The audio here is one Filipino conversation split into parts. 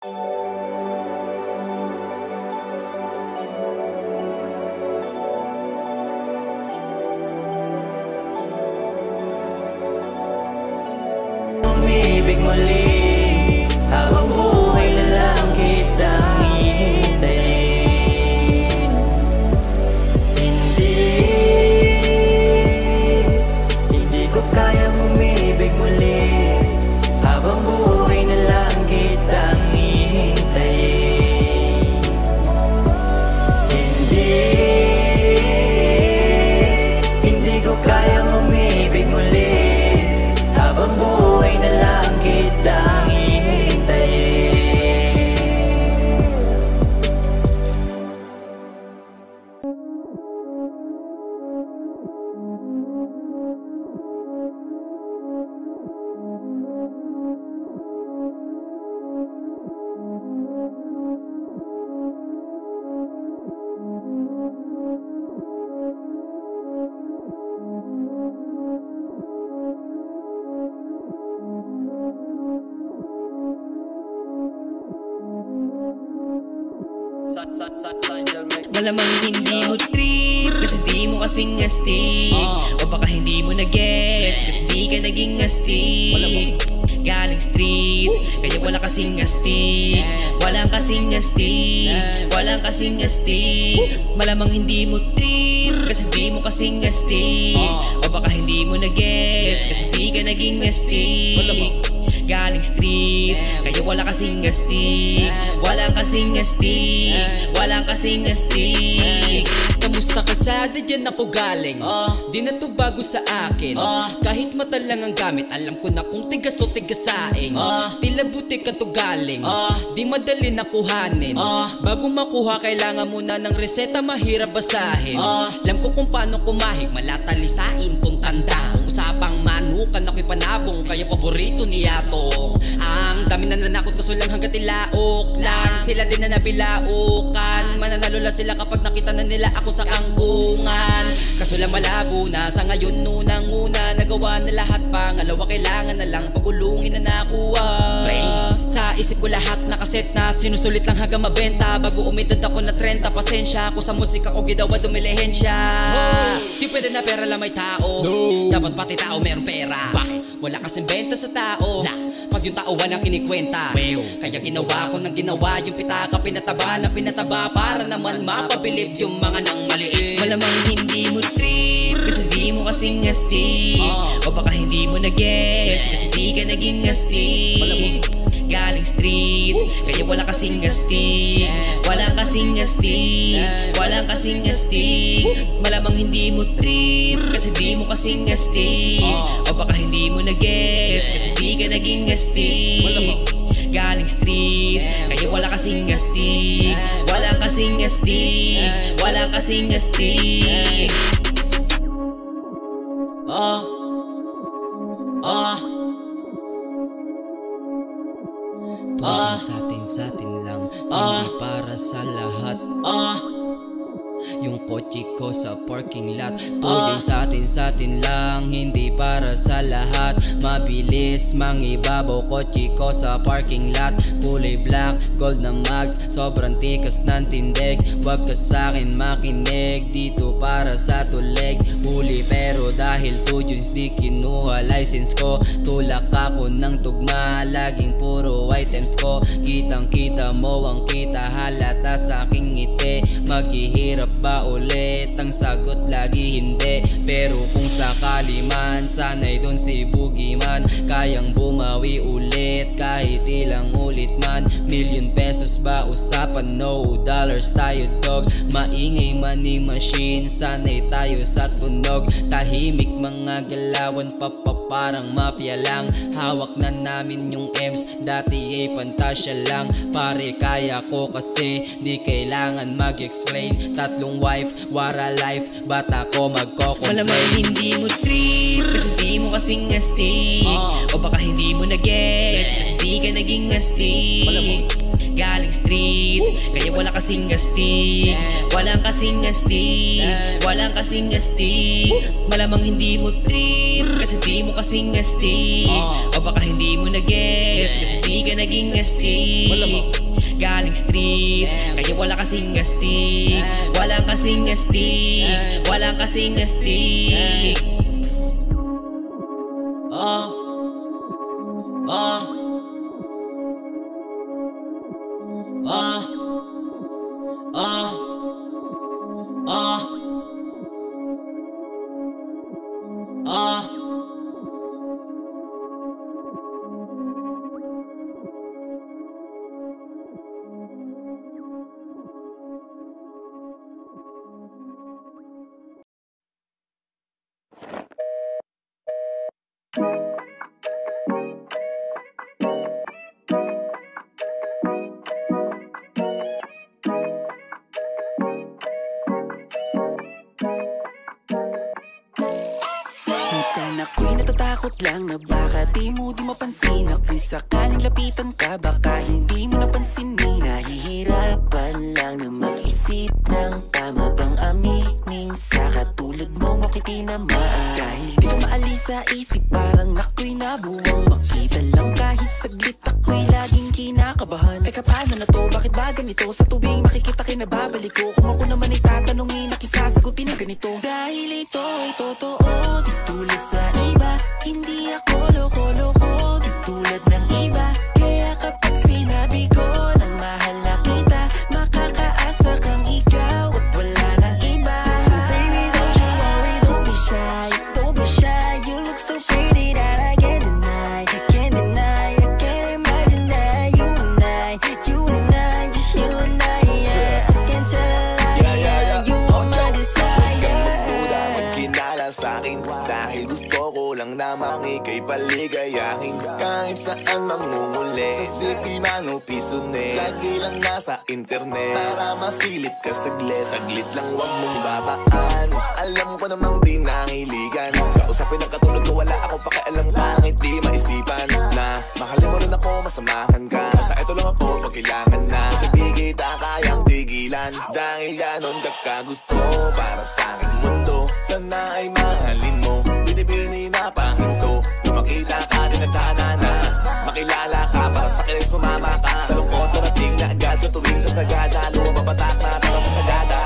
Umibig muli, habang buhay na lang kitang hihintayin. Hindi ko kayang umibig muli, habang buhay na lang kitang hihintayin. Hindi ko kayang umibig muli, habang buhay na lang kitang hihintayin. Malamang hindi mo trip kasi di mo kasing astig, o baka hindi mo na-gets kasi di ka naging astig. Galing streets, kaya wala kasing astig, walang kasing astig, walang kasing astig. Malamang hindi mo trip kasi di mo kasing astig, o baka hindi mo na-gets kasi di ka naging astig. Galing streets, kaya wala kasing astig, walang kasing astig, walang kasing astig. Kamusta kalsada dyan ako galing? Di na to bago sa akin. Kahit mata lang ang gamit, alam ko na kung tigas o tigasaing. Tila buti ka to galing, di madali na kuhanin. Bago makuha kailangan muna ng reseta, mahirap basahin. Alam ko kung paano kumahig, malatalisain kung tanda. Kung usapang manukan ako'y panabong, kaya paborito ni Yato. Ang dami na nanakot kaso lang hanggat ilaok lang. Sila din na nabilaukan, mananalo lang sila kapag nakita na nila ako sa kangkungan. Kaso lang malabo na sa ngayon, unang-una nagawa na lahat, pangalawa kailangan na lang pagulungin na nakuha. Sa isip ko lahat nakaset na, sinusulit lang hanggang mabenta. Bago umidad ako na 30, pasensya ako sa musika ko gidawa dumilihensya. Di pwede na pera lang may tao, dapat pati tao meron pera. Bakit? Wala kasing benta sa tao, pag yung tao walang kinikwenta. Kaya ginawa ko ng ginawa, yung pitaka pinataba na pinataba, para naman mapabilib yung mga nang maliit. Malamang hindi mo trip kasi di mo kasing astig, o baka hindi mo na-gets kasi di ka naging astig. Galing streets, kaya wala kasing astig, walang kasing astig, walang kasing astig. Malamang hindi mo trip kasi di mo kasing astig, o baka hindi mo na-gets kasi di ka naging astig. Galing streets, kaya wala kasing astig, walang kasing astig, walang kasing astig. Tuwing sa atin lang, hindi para sa lahat. Yung kotse ko sa parking lot, tuloy sa atin lang, hindi para sa lahat. Mabilis mangibabaw kotse ko sa parking lot. Kulay black, gold na mags, sobrang tikas ng tindig. Wag ka sa'kin makinig, dito para sa tulig. Huli pero dahil 2 Junes di kinuha license ko. Tulak ako ng tugma, laging puro items ko. Kitang kita mo ang kita, halata sa aking ngiti. Maghihirap ba ulit? Ang sagot lagi hindi. Pero kung sakali man, sana'y dun si Boogeyman. Kayang bumawi ulit kahit ilang ulit man. Million pesos ba usapan? No dollars tayo dog. Maingay money machine, sana'y tayo sa tunog. Tahimik mga galawan, parang mafia lang. Hawak na namin yung M's, dati ay pantasya lang. Pare kaya ko kasi, di kailangan mag-explain. 3 wife, wara life, bata ko magko-complain. Malamang hindi mo trip kasi di mo kasing astig, o baka hindi mo na-gets kasi di ka naging astig. galing streets. Kaya wala kasing astig, walang kasing astig, walang kasing astig. Malamang hindi mo trip, kasi di mo kasing astig. O baka hindi mo na-gets, kasi di ka naging astig. Galing streets, kaya wala kasing astig, walang kasing astig, walang kasing astig. Minsan ako'y natatakot lang na baka di mo di mapansin. At kung sakaling lapitan ka, baka hindi mo napansinin. Nahihirapan lang na mag-isip ng tama bang aminin sa katulad mo ako'y tinamaan. Dahil di ko maalis sa isip, parang ako'y nabuwang makita lang kahit saglit. Ako'y laging kinakabahan. Teka, paano na to? Bakit ba ganito? Sa tuwing makikita kinababalik ko. Kung ako naman ay tatanungin, nakisasagutin ng ganito. Dahil ito ay totoo, di tulad sa iba. Hindi ako loko-loko, di tulad ng iba. Kaya kapag sinabi ko na mahal na kita, makakaasa kang ikaw at wala nang iba. So baby, don't you worry, don't be shy, don't be shy. You look so pretty that I can't deny, can't deny. I can't imagine that you and I, just you and I, yeah. I can't tell a lie, yeah. You are my desire. Magkinala sa'kin dahil gusto ko lang namang ika'y paligayahin. Kahit saan mangunguli, sa sipi man o pisone, lagi lang nasa internet para masilip ka saglit. Saglit lang wag mong babaan, alam ko namang di nahiligan. Kausapin ang katulad ko, wala ako pakialam. Pangit di maisipan na mahalin mo rin ako, masamahan ka. Sa ito lang ako pag kailangan na. Sa di kita kayang tigilan, dahil ganon ka kagusto para sa aking mundo. Sana ay mahalin mo, binibini na pahinto. Nung makita ka, tinagtana na makilala ka, para sa akin ay sumama ka. Sa lungkot narating na agad, sa tuwing sasagada, lumapapatak na para sa sagada.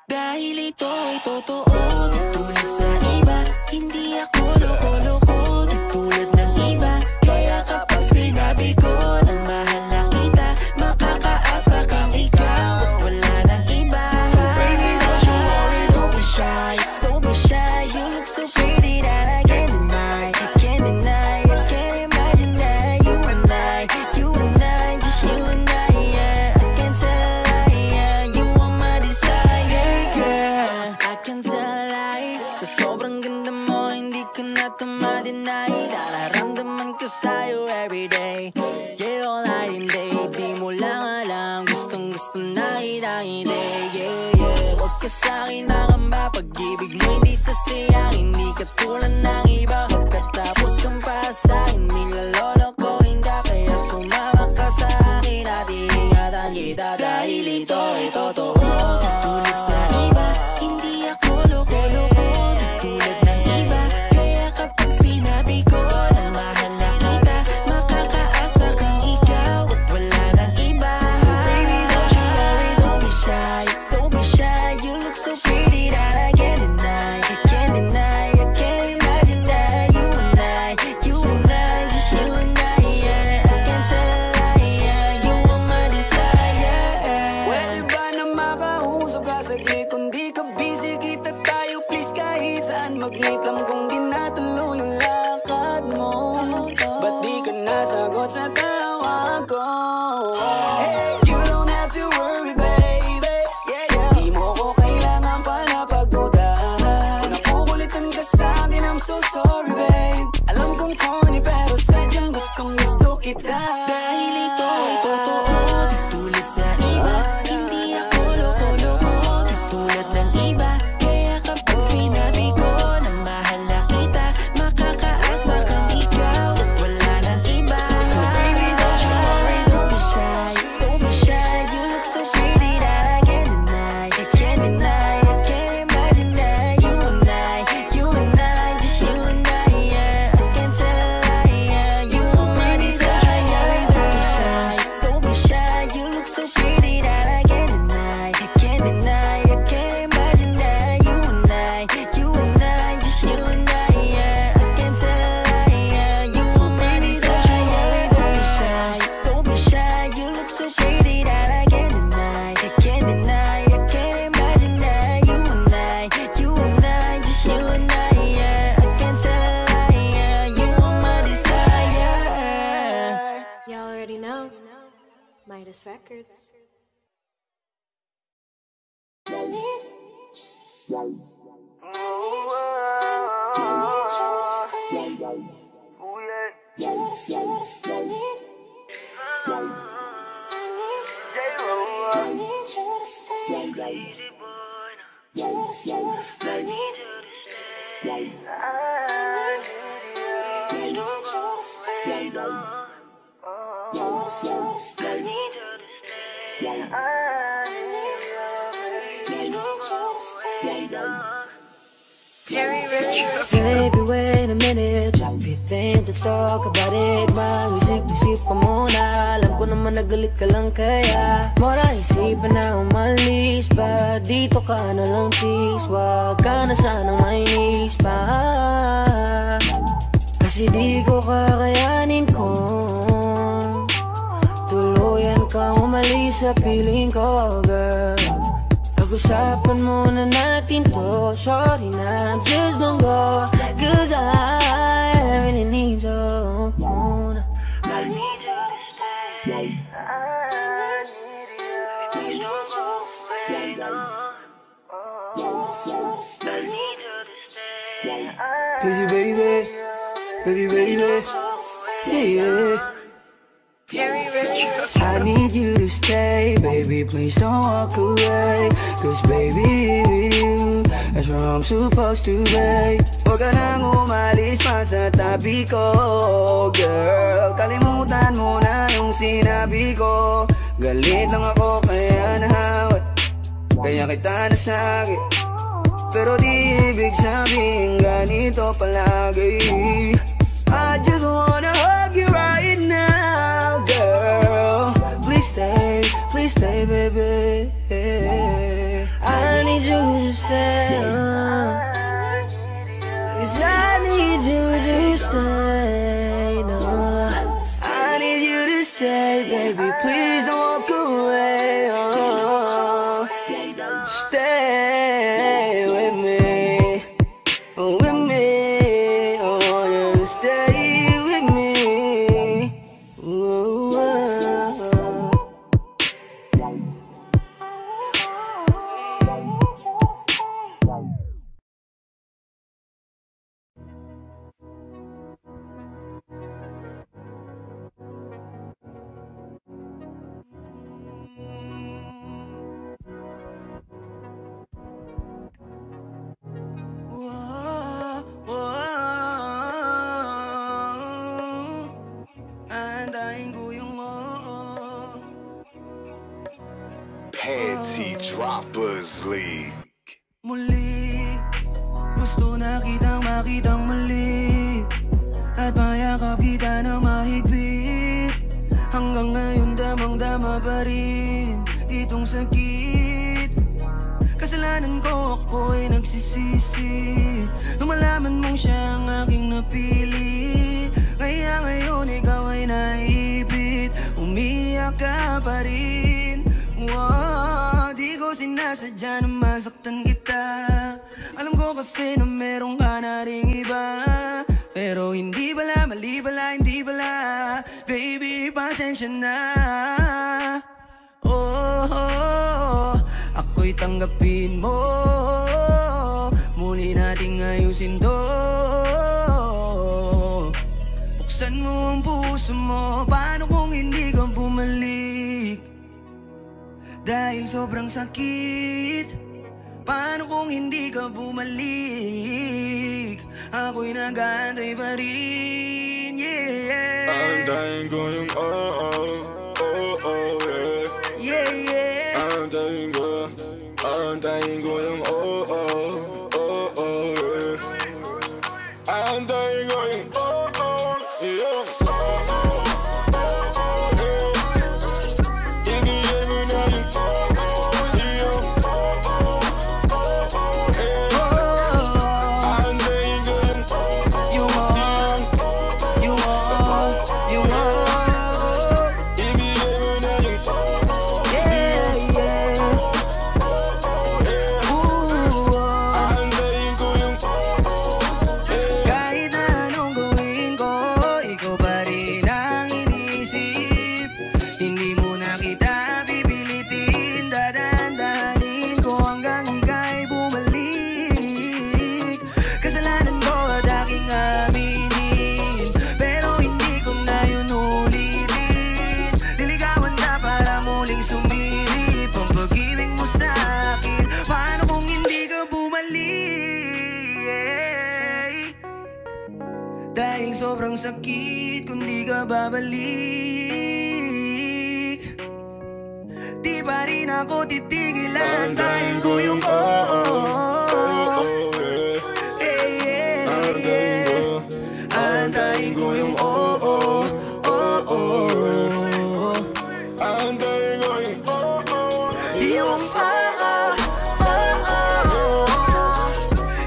Dahil ito ay totoo, di tulad sa iba. Hindi ako loko-loko, di tulad ng iba. Kaya kapag sinabi ko na mahal na kita, makakaasa kang ikaw at wala nang iba. So baby, don't you worry, don't be shy, don't be shy. You look so pretty that I can't deny, can't deny. I can't imagine that you and I, just you and I, yeah. I can't tell a lie, yeah. You are my desire, yeah. I can't tell a lie. Sa sobrang ganda mo, hindi ko na ito ma-deny. Nararamdaman ko sa'yo everyday, yeah, all night and day. Di mo lang alam, gustong gusto na kita, hindi, yeah, yeah. Huwag ka sa'kin makamba, pag-ibig mo hindi sasayang. Hindi ka tulad ng iba, pagkatapos kang para sa'kin, nilalolo ko hindi. Kaya sumama ka sa akin at iingatan kita. Dahil ito ay totoo, di tulad sa iba. Hindi ako loko-loko, di tulad ng iba. Kaya kapag sinabi ko na mahal na kita, makakaasa kang ikaw at wala nang iba. So baby, don't you worry, don't be shy, don't be shy. You look so pretty that I can't deny, can't deny. I can't imagine that you and I, Harvest Records. Baby, wait a minute. Drop your thing, let's talk about it. Mag-isip-isip ka muna. Alam ko naman nagalit ka lang kaya mora isipan na umalis pa. Dito ka na lang please. Wag ka na sanang mainis pa. Kasi di ko kakayanin kung tuluyan kang umalis sa piling ko, girl. Pag-usapan muna natin to. Sorry na, just don't go. Cause I really need you. I need you to stay. I need you. Please don't go away, no. I need you to stay. Please, baby. Baby, baby. Yeah. I need you to stay, baby, please don't walk away. Cause baby, with you, that's where I'm supposed to be. Huwag ka nang umalis pa sa tabi ko, girl. Kalimutan mo na yung sinabi ko. Galit lang ako kaya nahawat, kaya kita nasakit. Pero di ibig sabihin ganito palagi. I just wanna hug you right now, girl. Please stay, baby. I need you to stay. Cause I need you to stay. No. I need you to stay, baby. Please don't walk away. Oh. Stay with me. With me. I want you to stay with me. Ooh, andahin ko yung Panty Droppers League. muli. Gusto na kitang makitang muli, at mayakap kita ng mahigpit. Hanggang ngayon damang-dama pa rin itong sakit. Kasalanan ko, ako'y nagsisisi nung malaman mong siya ang aking napili. Kaya ngayon ikaw ay naipit, umiyak ka pa rin. Wow, di ko sinasadya na masaktan kita. Alam ko kasi na meron ka na ring iba, pero hindi bala, mali bala, hindi bala. Baby, pasensya na. Oh, ako'y tanggapin mo. Muli nating ayusin to. Buksan mo ang puso mo. Paano kung hindi ka bumalik? Dahil sobrang sakit. Paano kung hindi ka bumalik? Ako'y nag-aantay pa rin, yeah. Antayin ko yung yeah. Yeah, yeah. Antayin ko yung yeah. Antayin ko yung yeah. Ibigay mo na yung yeah. Antayin ko yung You want ang sakit kung di ka babalik. Di pa rin ako titigilan, tayin ko yung antayin ko yung yung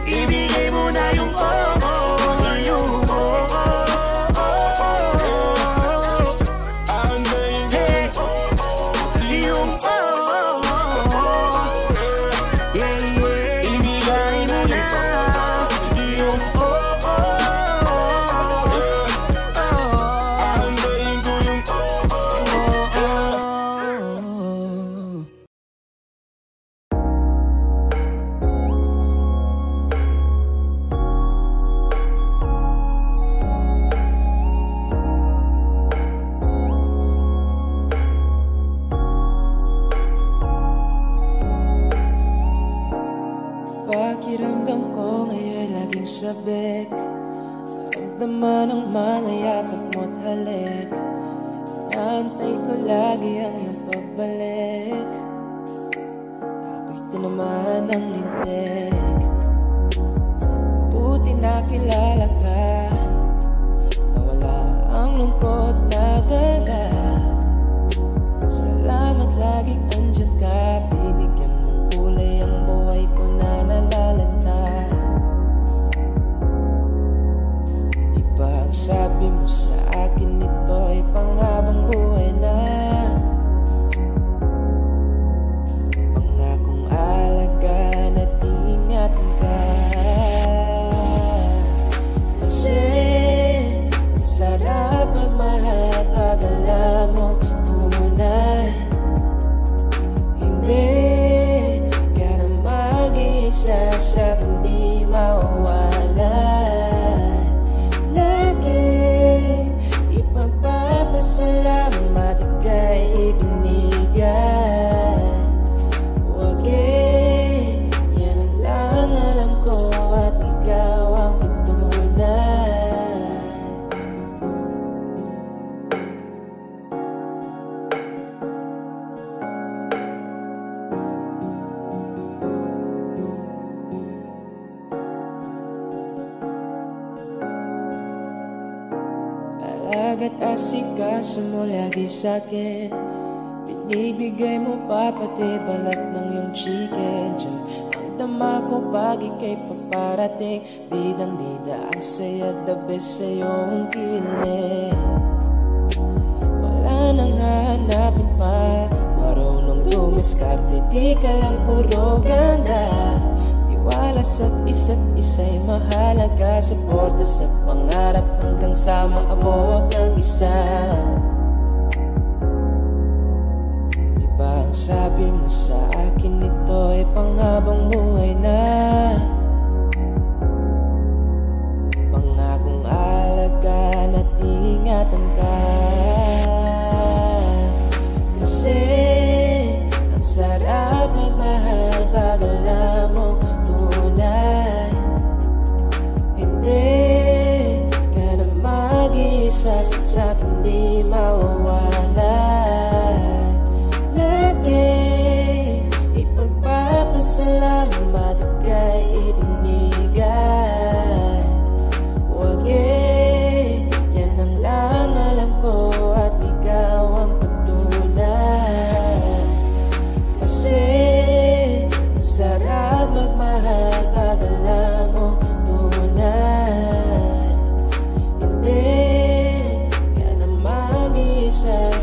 ibigay mo na yung pakiramdam ko ngayon laging sabik. Maramdaman ang mga yakap mo't halik. Naantay ko lagi ang iyong pagbalik. Ako'y tinamaan ng lintik. Buti nakilala ka, nawala ang lungkot na dala. Salamat laging andyan ka, binigyan mong kulay ang buhay ko na nalalanta. Di ba ang sabi mo sa akin ito ay panghabang buhay na? Pangakong alagaan at ingatan ka. Kasi ang sarap magmahal pag alam mo tunay. Hindi ka na mag-iisa sa hindi mawawalan. Lagi ipagpapasalamat ika'y ibinigay. Huwag yan ang lang alam ko at ikaw ang tunay. Alaga't asikaso mo lagi sa'kin. Binibigay mo pa pati balat ng iyong chicken. Diyan ang dama ko pag ika'y paparating. Bidang-bida ang saya, the best sa iyong kilig. Wala nang hahanapin pa, marunong dumiskarte, di ka lang puro ganda. Tiwala sa isa't isa'y mahalaga, suporta sa pangarap hanggang sa maabot ng isa. Diba ang sabi mo sa akin ito ay panghabang buhay na? Pangakong alagaan at ingatan ka. Kasi ang sarap magmahal pag alam mo tunay. Hindi ka na mag-iisa sa hindi mawawalan. Lagi ipagpapasalamat ika'y ibinigay. Huwag yan ang lang alam ko at ikaw ang patunay. Kasi ang sarap magmahal pag alam mo tunay. Hindi ka na mag-iisa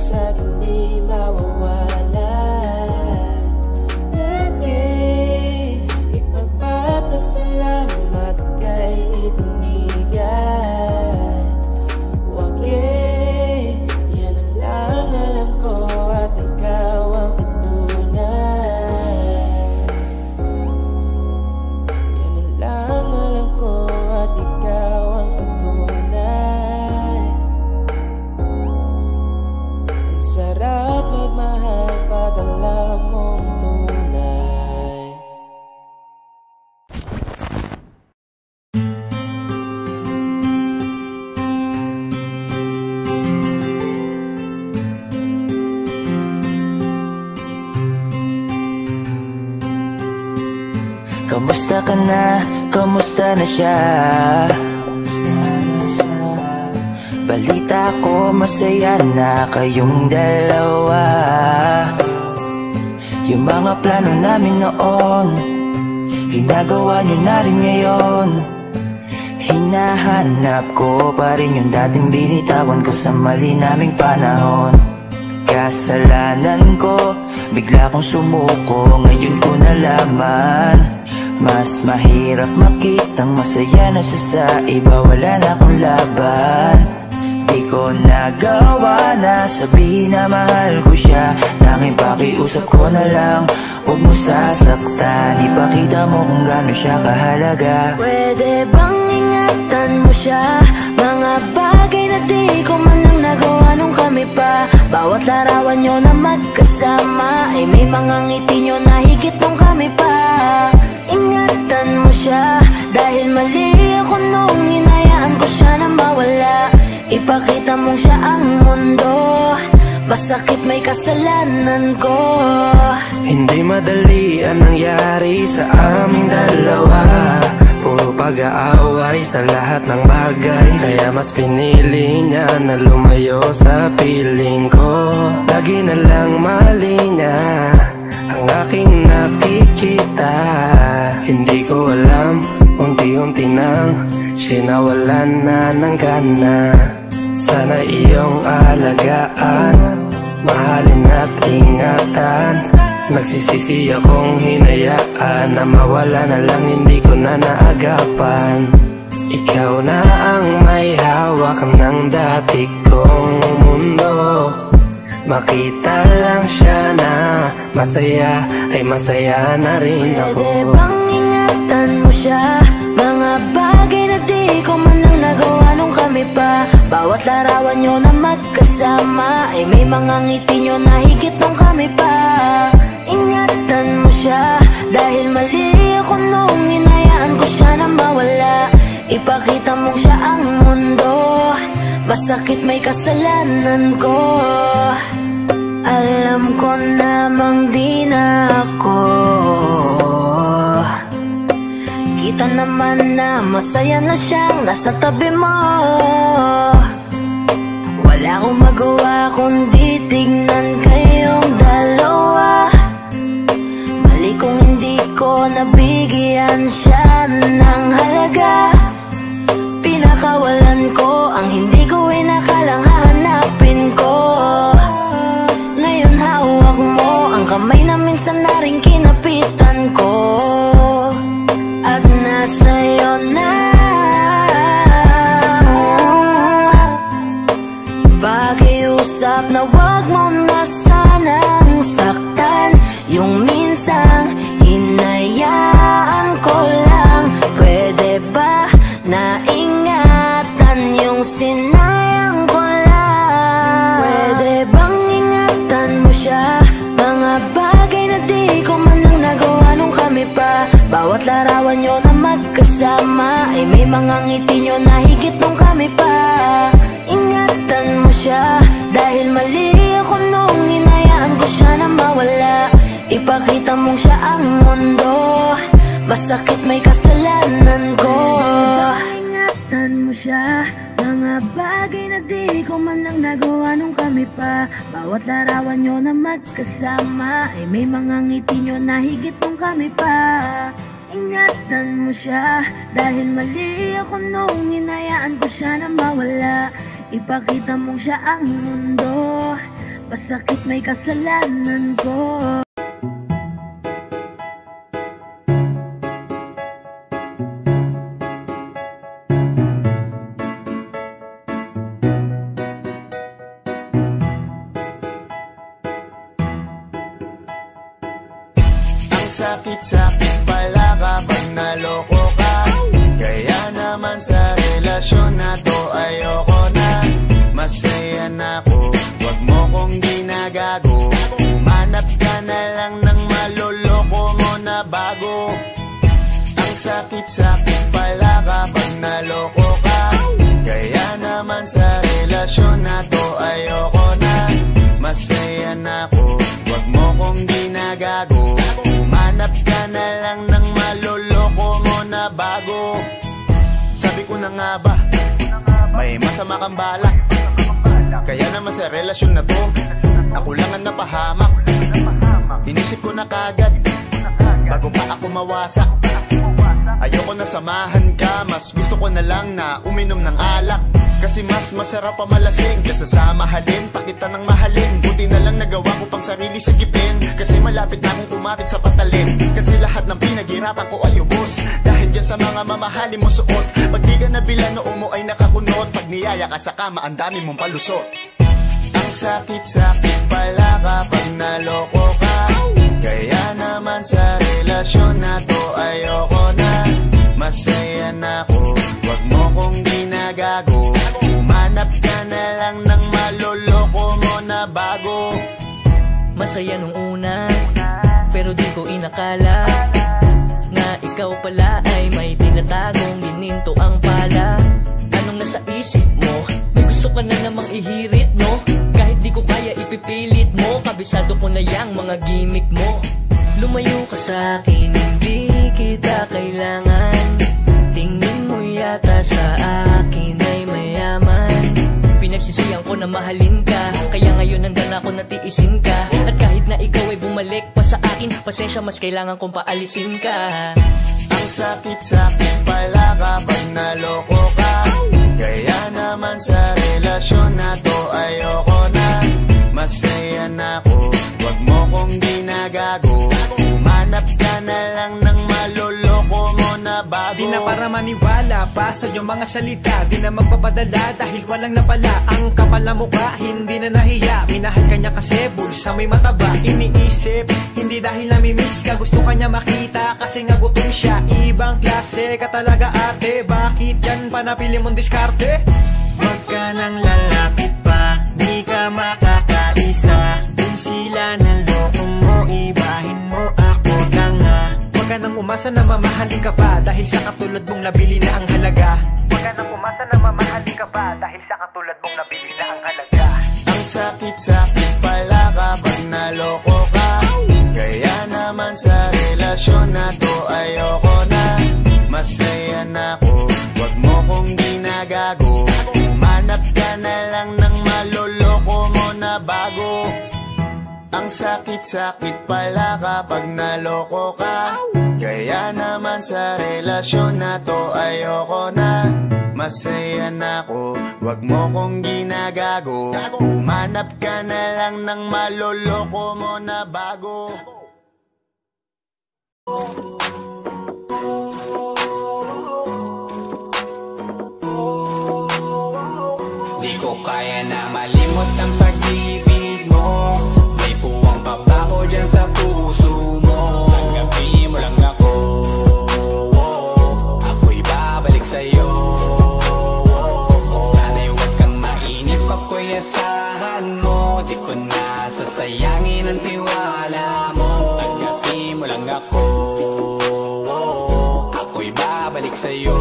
Kamusta ka na? Kamusta na siya? Balita ko masaya na kayong dalawa. Yung mga plano namin noon, ginagawa niyo na rin ngayon. Hinahanap ko pa rin yung dating binitawan ko sa mali naming panahon. Kasalanan ko, bigla kong sumuko, ngayon ko nalaman. Mas mahirap makitang masaya na siya sa iba, wala na akong laban. Di ko nagawa na sabihin na mahal ko siya. Tanging pakiusap ko na lang, huwag mo sasaktan. Ipakita mo kung gaano siya kahalaga. Pwede bang ingatan mo siya? Mga bagay na di ko man lang nagawa nung kami pa. Bawat larawan nyo na magkasama ay may mga ngiti nyo na higit nung kami pa. Ingatan mo siya, dahil mali ako nung hinayaan ko siya na mawala. Ipakita mong siya ang mundo, masakit may kasalanan ko. Hindi madali ang nangyari sa aming dalawa. Puro pag-aaway sa lahat ng bagay, kaya mas pinili niya na lumayo sa piling ko. Lagi na lang mali niya ang aking nakikita. Hindi ko alam, unti-unti nang siya nawalan na ng gana. Sana iyong alagaan, mahalin at ingatan. Nagsisisi akong hinayaan na mawala na lang, hindi ko na naagapan. Ikaw na ang may hawak ng dati kong mundo. Makita lang siya na masaya, ay masaya na rin ako. Pwede bang ingatan mo siya? Mga bagay na di ko man lang nagawa nung kami pa. Bawat larawan nyo na magkasama ay may mga ngiti nyo na higit nung kami pa. Ingatan mo siya, dahil mali ako nung hinayaan ko siya na mawala. Ipakita mong siya ang mundo, masakit may kasalanan ko. Alam ko namang di na ako. Kita naman na masaya na siyang nasa tabi mo. Wala akong magawa kundi tignan kayong dalawa. Mali kung hindi ko nabigyan siya ng halaga. Pinakawalan ko ang hindi ko inakalang hahanapin ko. Ngayon hawak mo ang kamay na minsan na rin kinapitan ko. At nasa'yo na. Pakiusap na wag mo na sanang saktan. Yung minsang hinayaan ko lang. Pwede ba na ingatan yung sinayang ko lang? Pwede bang ingatan mo siya? Mga bagay na di ko man lang nagawa nung kami pa. Bawat larawan nyo na magkasama ay may mga ngiti nyo na higit nung kami pa. Ingatan mo siya, dahil mali ako nung hinayaan ko siya na mawala. Ipakita mong siya ang mundo, masakit may kasalanan ko. Ingatan mo siya, mga bagay na di ko man lang nagawa nung kami pa. Bawat larawan nyo na magkasama ay may mga ngiti nyo na higit nung kami pa. Ingatan mo siya, dahil mali ako nung hinayaan ko siya na mawala. Ipakita mong siya ang mundo, masakit may kasalanan ko. Sakit-sakit pala kapag naloko ka. Kaya naman sa relasyon na to ayoko na. Masaya na ako, wag mo kong ginagago. Manap ka na lang ng maloloko mo na bago. Ang sakit-sakit pala kapag naloko ka. Kaya naman sa relasyon na to ayoko na. Masaya na ako, wag mo kong ginagago. Manap ka na lang ng maloloko may masama kang balak. Kaya naman sa relasyon na to, ako lang ang napahamak. Inisip ko na kagad bago pa ako mawasak. Ayoko na samahan ka, mas gusto ko na lang na uminom ng alak. Kasi mas masarap pa malasing kaysa sa mahalin pa kita ng mahalin. Buti na lang nagawa ko pang sarili sigipin, kasi malapit na akong kumapit sa patalim. Kasi lahat ng pinaghirapan ko ay ubos dahil dyan sa mga mamahalin mo suot. Pag di ka nabila noo mo ay nakakunot, pag niyaya ka sa kama ang dami mong palusot. Ang sakit-sakit pala kapag naloko ka. Kaya naman sa relasyon na to ayoko na. Masaya na ako, wag mo kong ginagago. Umanap ka na lang ng maloloko mo na bago. Masaya nung una, pero di ko inakala na ikaw pala ay may tinatagong gininto ang pala. Anong nasa isip mo? May gusto ka na namang ihirit, no? Kahit di ko kaya ipipilit mo, kabisado ko na yang mga gimmick mo. Lumayo ka sa'kin, hindi kita kailangan. Tingin mo yata sa akin ay mayaman. Pinagsisihan ko na mahalin ka, kaya ngayon nandun ako natiisin ka. At kahit na ikaw ay bumalik pa sa akin, pasensya mas kailangan kong paalisin ka. Ang sakit-sakit pala kapag naloko ka. Kaya naman sa relasyon na to ayoko na. Masaya na ako, wag mo kong ginagago. Umanap ka na lang ng maloloko mo na bago. Di na para maniwala pa sa iyong mga salita, di na magpapadala dahil walang napala. Ang kapal na mukha, hindi na nahiya. Minahal ka niya kasi bulsa may mataba. Iniisip, hindi dahil namimiss ka, gusto ka niya makita kasi nga gutom siya. Ibang klase ka talaga ate, bakit yan pa napili mong diskarte? Wag ka nang lalapit pa, di ka makakaisa. Kung sila naloko mo, ibahin mo ako tanga. Wag ka nang umasa na mamahalin ka pa, dahil sa katulad mong nabili na ang halaga. Wag ka nang umasa na mamahalin ka pa, dahil sa katulad mong nabili na ang halaga. Ang sakit-sakit pala kapag naloko ka. Kaya naman sa relasyon na to ayoko na. Masaya na ako, wag mo kong ginagago. Umanap ka na lang ng maloloko mo na bago. Ang sakit-sakit pala kapag naloko ka. Kaya naman sa relasyon na to ayoko na. Masaya na ako, wag mo kong ginagago. Umanap ka na lang ng maloloko mo na bago. Di ko kaya na malimot ang pag-ibig mo. May puwang pabaho dyan sa puso mo. Tanggapin mo lang ako, ako'y babalik sa'yo. Sana'y huwag kang mainip, ako'y asahan mo. Di ko na sasayangin ang tiwala mo. Tanggapin mo lang ako, ako'y babalik sa'yo.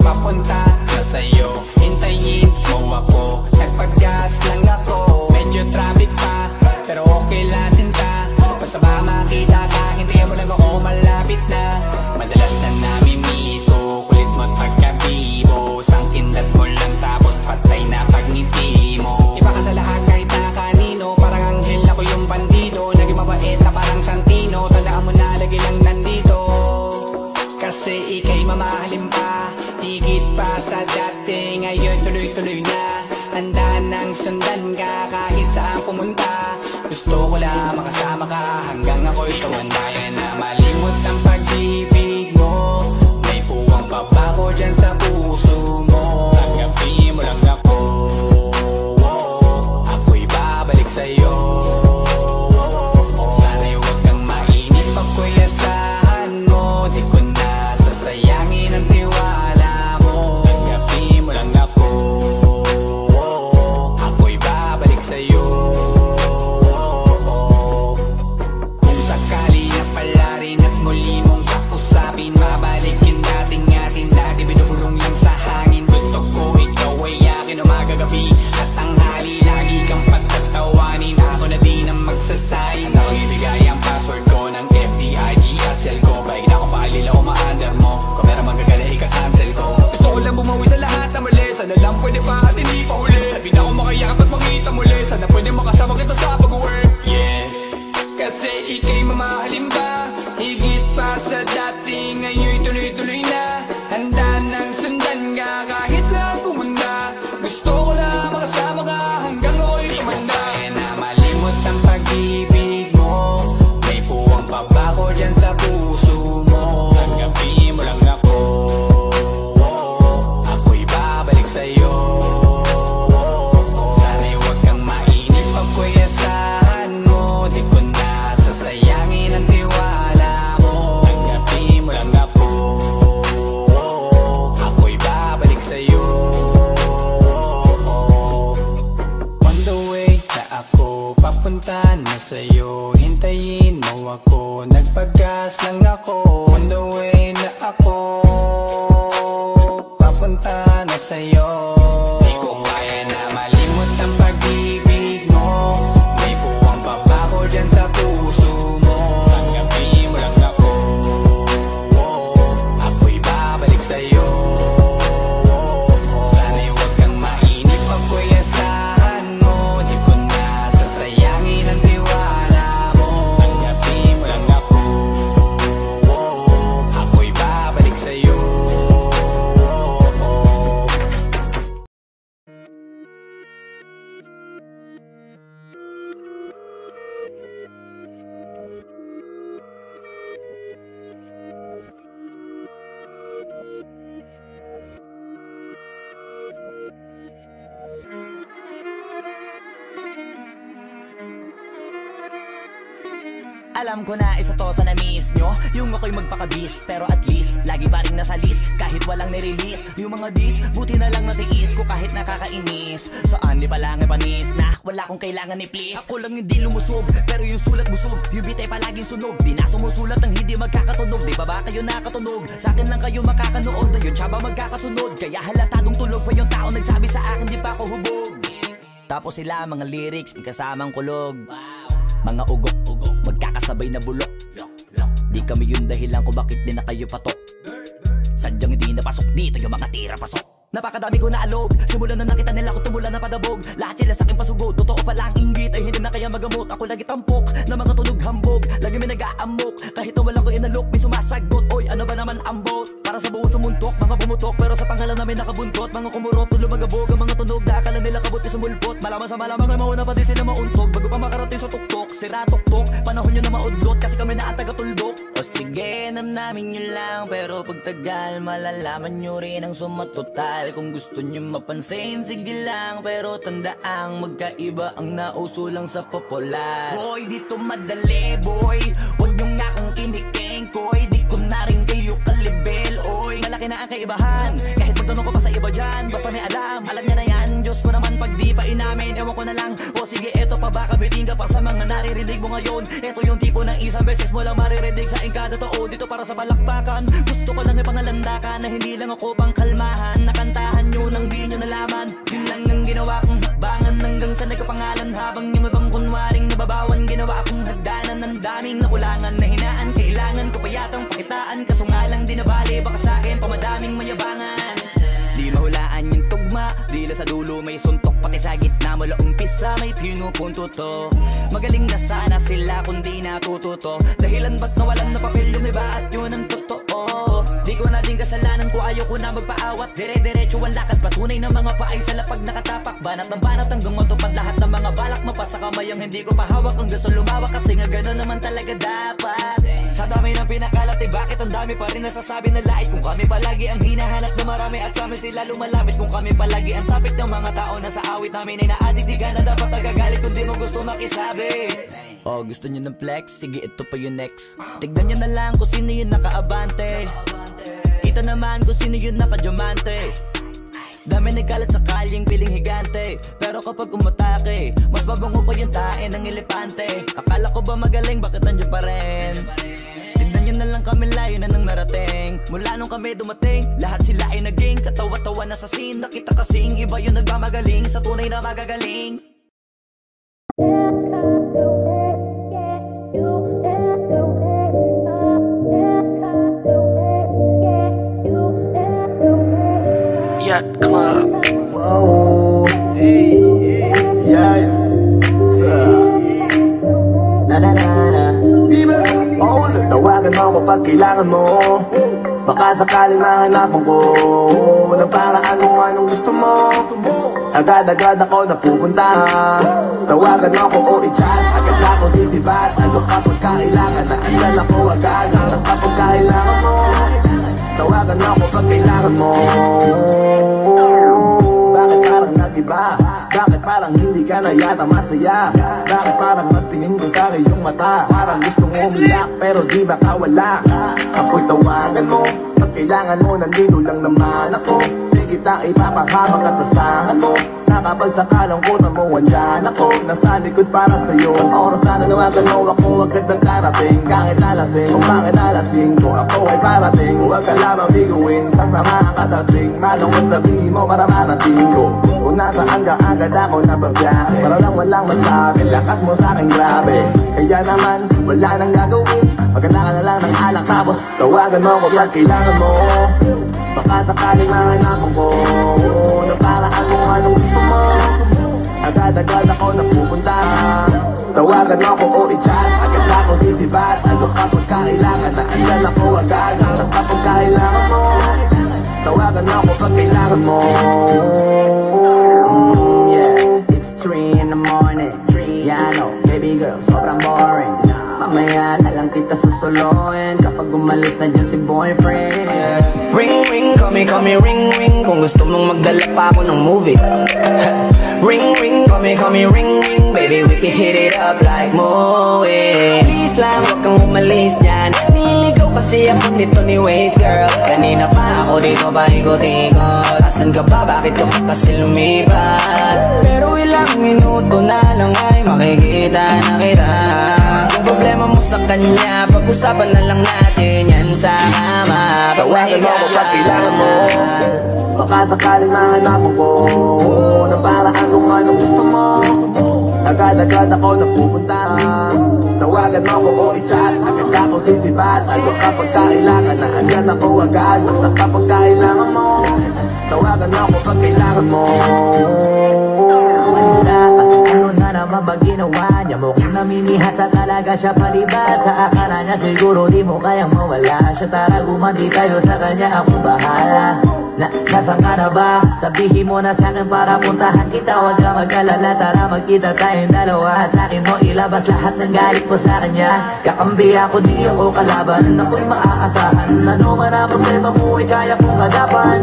Papunta na sa'yo, hintayin mo ako. Nagpag-gas lang ako, medyo traffic pa, pero okay lang sinta. Basta ba makita ka, hintayin mo lang ako, malapit na. Madalas na namimiso, kulit mo't pagkabibo. Sangkindat mo lang tapos patay na pagngiti mo. Iba ka sa lahat kahit na kanino, parang anghel ako yung bandido. Naging mabait na parang Santino, tandaan mo na lagi lang nandito. Kasi ika'y mamahalin pa, higit pa sa dati. Ngayon tuloy-tuloy na, handa nang sundan ka kahit saan pumunta. Gusto ko lang makasama ka hanggang ako'y tumanda. Kaya na malimot ang pag-ibig mo. May puwang pabaho dyan sa puso mo. Tanggapin mo lang ako, ako'y babalik sa'yo. Sana'y huwag kang mainip, ako'y asahan mo. Di ko na sasayangin ang tiwala mo. Tanggapin mo lang ako, ako'y babalik sa'yo. Kung sakali na pala rin at muli mong kausapin, mabalik yung dating atin, dati binubulong lang sa sa'yo. Di ko kaya na malimot ang pag-ibig mo. May puwang pabago dyan sa puso mo. Tanggapin mo lang ako, ako'y babalik sa'yo. Sana'y huwag kang mainip, ako'y asahan mo. Di ko na sasayangin ang tiwala mo. Tanggapin mo lang ako, ako'y babalik sa'yo. Alam ko na isa to sa na-miss nyo, yung ako'y magpakabis. Pero at least, lagi pa rin nasa list kahit walang nirelease. Yung mga dis, buti na lang natiis ko kahit nakakainis. Saan di palang ipanis na wala kong kailangan ni please. Ako lang hindi lumusog, pero yung sulat busog. Yung bitay palaging sunog, di na sumusulat ng hindi magkakatunog. Di ba ba kayo nakatunog? Sa akin lang kayo makakanood, na yun siya ba magkakasunod? Kaya halatadong tulog pa yung tao nagsabi sa akin di pa ako hubog. Tapos sila mga lyrics, may kasamang kulog. Mga ugok-ugok, magkakasabay na bulok. Di kami yung dahilan kung bakit di na kayo patok. Sadyang hindi napasok dito yung mga tira pasok. Napakadami ko na alog, simulan na nakita nila ko tumula na padabog. Lahat sila sa akin pasugod, totoo pala ang inggit ay hindi na kaya magamot. Ako lagi tampok, na mga tunog hambog. Lagi may nag-aamok, kahit na wala ko inalok. May sumasagot, oy ano ba naman ang bot? Para sa buong sumuntok, mga bumutok, pero sa pangalan namin nakabuntot. Mga kumurot, lumagabog, ang mga tunog na akala nila kabuti sumulpot. Malaman sa malamang ay mauna pa din sila mauntog. Bago pa makarating sa tuktok, sira tuktok. Panahon nyo na maudlot, kasi kami na ang taga-tuldok. O sige, namnamin nyo lang, pero pagtagal malalaman nyo rin ang sumatotal. Kung gusto nyo mapansin, sige lang, pero tandaang magkaiba ang nauso lang sa popular. Boy, dito madali, boy, huwag nyo nga akong kiniking, koy. Di ko na rin kayo kalibel, oy. Malaki na ang kaibahan, kahit magtanong ko pa sa iba dyan. Basta may alam niya na yan. Diyos ko naman pag di pa inamin, ewan ko na lang. O sige, eto pa ba, kabiting ka pa sa mga naririnig mo ngayon. Eto yung tipo ng isang beses mo lang maririnig sa kada tao. Dito para sa balakbakan, gusto ko lang ipangalandakan na hindi lang ako pang kalmahan. Nakantahan nyo nang di nyo nalaman, yun lang ang ginawa kong hakbangan. Hanggang sa nagkapangalan, habang yung ibang kunwaring nababawan. Ginawa akong hagdanan ng daming nakulangan na hinaan. Kailangan ko pa yatang pakitaan, kaso nga lang di nabali. Baka sa akin pamadaming mayabangan. Di mahulaan yung tugma, dila sa dulo may suntok. Pati sa gitna mula umpisa may pinupunto to. Magaling na sana sila kung di natututo. Dahilan ba't nawalan na papel yung iba at yun ang totoo. Di ko na din kasalanan ko, ayaw ko na magpaawat. Dire-diretso ang lakad, patunay ng mga paay sa lapag nakatapak. Banat ng banat hanggang matupad lahat ng mga balak. Mapasa kamay ang hindi ko pahawak, ang gusto lumawak. Kasi nga gano'n naman talaga dapat. Sa dami ng pinakalat, bakit ang dami pa rin nasasabi na lait? Kung kami palagi ang hinahanap na marami at sa amin sila lumalapit. Kung kami palagi ang topic ng mga tao na sa awit namin ay na-addict. Di ka na dapat nagagalit kung di mo gusto makisabi. Oh, gusto nyo ng flex? Sige, ito pa yung next. Tignan nyo na lang kung sino yung nakaabante. Kita naman kung sino yung nakadiamante. Dami nagkalat sa kalyeng piling higante. Pero kapag umatake, mas mabango pa yung tae ng elepante. Akala ko ba magaling, bakit nandiyan pa rin? Tignan nyo na lang kami, layo na nang narating. Mula nung kami dumating, lahat sila ay naging katawa-tawa na sa scene. Nakita kasing iba yung nagmamagaling sa tunay na magagaling. Yacht Club. Whoa, hey, yeah, na na na na. Oh, tawagan mo ako pag kailangan mo. Baka sakaling mahanapan ko ng paraan kung anong gusto mo. Agad-agad ako napupunta. Tawagan mo ako o i-chat, agad na ako sisibat. Ano kapag kailangan na andyan ako agad. Saan kapag kailangan mo. Tawagan ako pag kailangan mo. Bakit parang nag-iba? Bakit parang hindi ka na yata masaya? Bakit parang magtingin ko sa iyong mata? Parang gustong umiyak pero di baka wala. Ako'y tawagan mo pag kailangan mo, nandito lang naman ako. Di kita ipapahabang at asahan mo na kapag sa kalungkutan mo andyan ako, nasa likod para sa'yo. Sa oras na nanawagan mo ako, agad nang darating. Kahit alasing, kung bakit alasing ko, ako ay parating. Huwag ka lamang biguin, sasamahan ka sa tuwing malungkot sabihin mo para marating ko. Kung nasaan ka agad ako nababiyahe, para lang walang masabi, lakas mo sa'kin grabe. Kaya naman, wala nang gagawin, maganda ka na lang ng alak tapos tawagan mo ko pag kailangan mo. Baka sakaling mahanapan ko na paraan kung anong gusto mo. Agad-agad ako napupunta, tawagan mo ko o i-chat, agad ako sisibat. Ano kapag kailangan na andyan ako agad. Sa kapag kailangan mo, tawagan mo ko pag kailangan mo. Yeah, it's 3 in the morning. Yeah, no, baby girl, sobrang boring. Mamaya na lang kita susuluin kapag umalis na dyan si boyfriend. Yes. Ring, ring, call me, ring, ring. Kung gusto mong magdala pa ako ng movie. Ring, ring, call me, ring, ring. Baby, we can hit it up like movie. Please lang, huwag kang umalis dyan. Nililigaw kasi ako nito ni Waze, girl. Kanina pa ako dito paikot-ikot. Asan ka ba? Bakit ka pa kasi lumipat? Pero ilang minuto na lang ay makikita na kita. Kung problema mo sa kanya, pag-usapan na lang natin yan sa kama. Tawagan mo ko pag kailangan mo, baka sakaling mahanapan ko na paraan kung anong gusto mo. Agad-agad ako napupunta, tawagan mo ko o i-chat, agad ako sisipat. Ano kapag kailangan na andyan ako agad. Basta kapag kailangan mo, tawagan mo ko pag kailangan mo. Ano na naman ba ginawa niya? Mukhang namimihasa talaga siya palibas. Sa akala niya siguro di mo kayang mawala siya. Tara gumanti tayo sa kanya, ako bahala. Nasaan ka na ba? Sabihin mo na sa'kin para puntahan kita. Huwag ka mag-alala, tara magkita tayong dalawa. At sa'kin mo ilabas lahat ng galit mo sa kanya. Kakambi ako, di ako kalaban. Ako'y maaasahan. Ano man ang problema mo ay kaya kong agapan.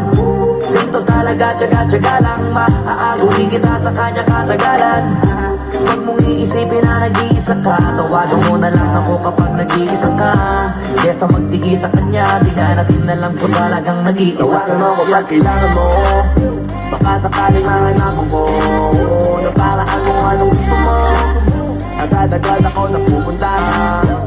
Ganito talaga, tsaga-tsaga lang. Maaaguhin kita sa kanya katagalan. Huwag mong iisipin na nag-iisa ka. Tawagan mo na lang ako kapag nag-iisa ka. Kesa magtigi sa kanya, di ka natin na lang kung talagang nag-iisa ka. Tawagan mo ko pag kailangan mo, baka sakaling mahanapan ko na paraan kung anong gusto mo. Agad-agad ako napupunta,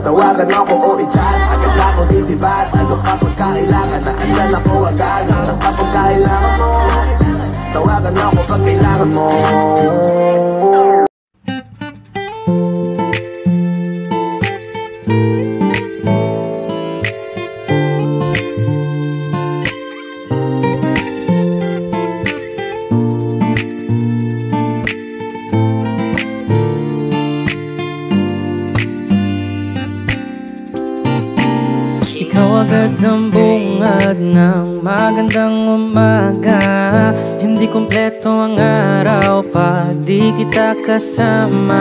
tawagan mo ko o i-chat, agad ako sisibat. Ano kapag kailangan na andyan ako agad. Sa kapag kailangan mo, tawagan mo ko pag kailangan mo. Agad ang bungad ng magandang umaga. Hindi kumpleto ang araw pag di kita kasama.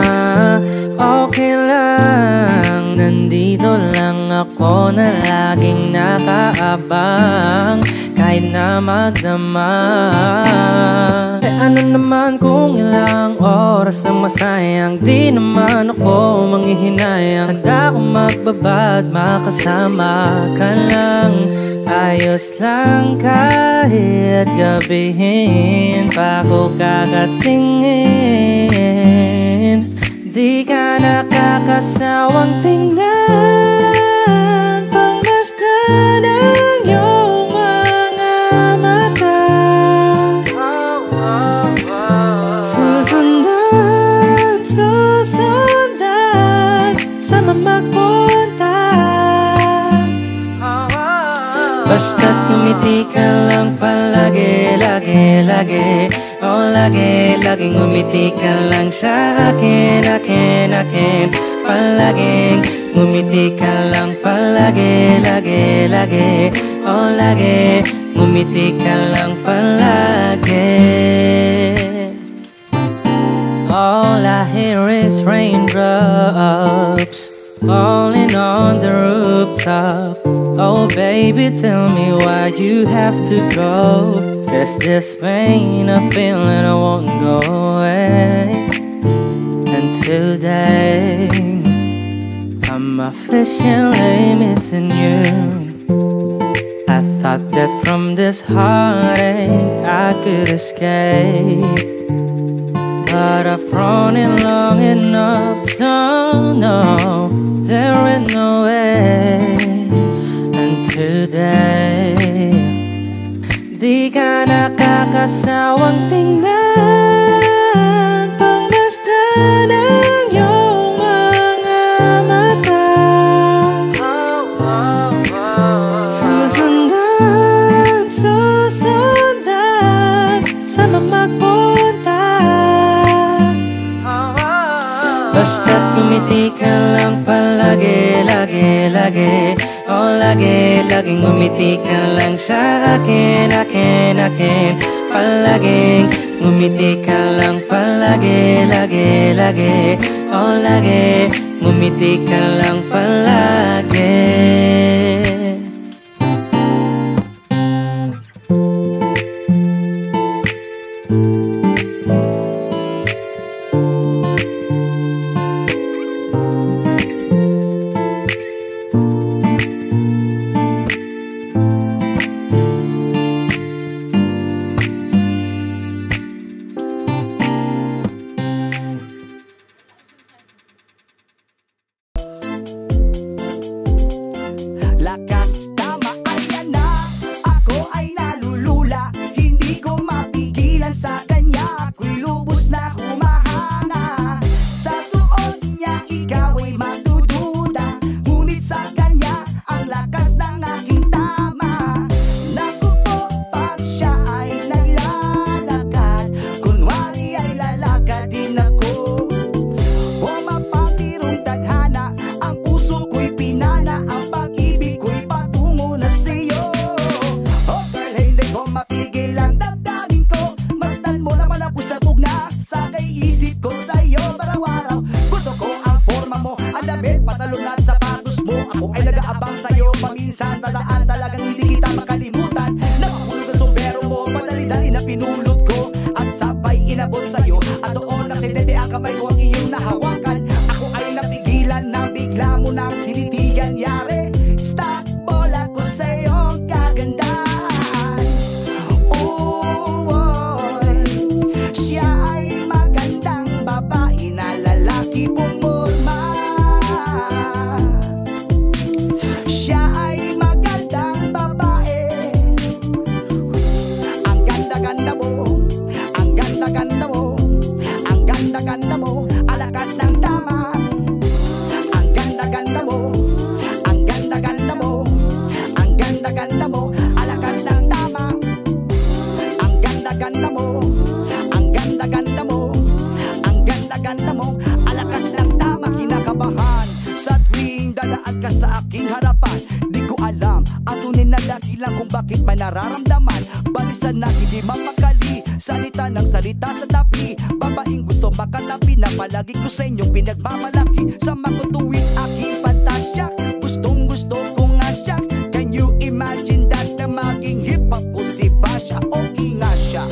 Okay lang, nandito lang ako na laging nakaabang kahit na magdama. Ano naman kung ilang oras ang masayang, di naman ako manghihinayang. Handa akong magbabad, makasama ka lang. Ayos lang kahit gabihin pa ko kakatingin. Di ka nakakasawang tingnan, pangmasdan ang iyong mga mata. Susundan, susundan sa mamagpunta. Basta't ngumiti ka lang palagi, lagi, lagi. Oh, lagi, laging ngumiti ka lang sa akin, akin, akin. Palaging ngumiti ka lang palagi, lagi, lagi. Oh, lagi, ngumiti ka lang palagi. All I hear is raindrops falling on the rooftop. Oh baby, tell me why you have to go. There's this pain, a feeling I won't go away. And today I'm officially missing you. I thought that from this heartache I could escape. but I've run it long enough to know there ain't no way. And today, di ka nakakasawang tingnan, pangmasdan ang iyong mga mata. Susundan, susundan, sama magpunta. Basta't ngumiti ka lang palagi, lagi, lagi. Oh, lagi, laging ngumiti ka lang sa akin, akin, akin. Palaging ngumiti ka lang palagi, lagi, lagi. Oh, lagi, ngumiti ka lang palagi. Lakas tama, ayan na. Ako ay nalulula, hindi ko mapigilan sa kanya. Ako'y lubos na humahanga. Sa suot niya ikaw ay magdududa, ngunit sa kanya ang lakas ng aking tama. Naku po, pag siya ay naglalakad, kunwari ay lalakad din ako. O mapapirong tadhana, ang puso ko'y pinana, ang pag-ibig ko'y patungo na sa'yo. Oh girl, hindi ko mapigil ang damdamin ko. Masdan mo naman ang pusabog na sa isip ko sa'yo. Baraw-araw, gusto ko ang forma mo, ang damit, patalon at sapatos mo. Ako ay nag-aabang sa'yo, paminsan sa daan talagang hindi kita makalimutan. Nakahulog ang sombrero mo, padali-dali na pinulot ko, at sabay inabot sa'yo. At doon naksidede ang kamay ko ang iyong nahawakan. Ako ay napigilan na bigla mo nang tinitigan. Yari, stop ball ako sa iyong kagandahan. Uwoy, siya ay magandang babae na lalaki pumurma. Siya ay magandang babae. Ang ganda-ganda mo, ang ganda-ganda mo, ang ganda-ganda mo, alakas ng tama. Ang ganda-ganda mo, ang ganda-ganda mo, ang ganda-ganda mo, alakas ng tama. Ang ganda-ganda mo, ang ganda-ganda mo, ang ganda-ganda mo, alakas ng tama. Kinakabahan sa tuwing dadaan ka sa aking harapan. Di ko alam at tunin na dahilan kung bakit may nararamdaman. Balisan na hindi mapakali, salita ng salita sa tabi. Babaeng gusto makatabi na palagi ko sa inyong pinagmamalaki. Sa makutuwin aking pantasya, gustong gusto ko nga siya. Can you imagine that na maging hip-hop ko si Basha? Okay nga siya,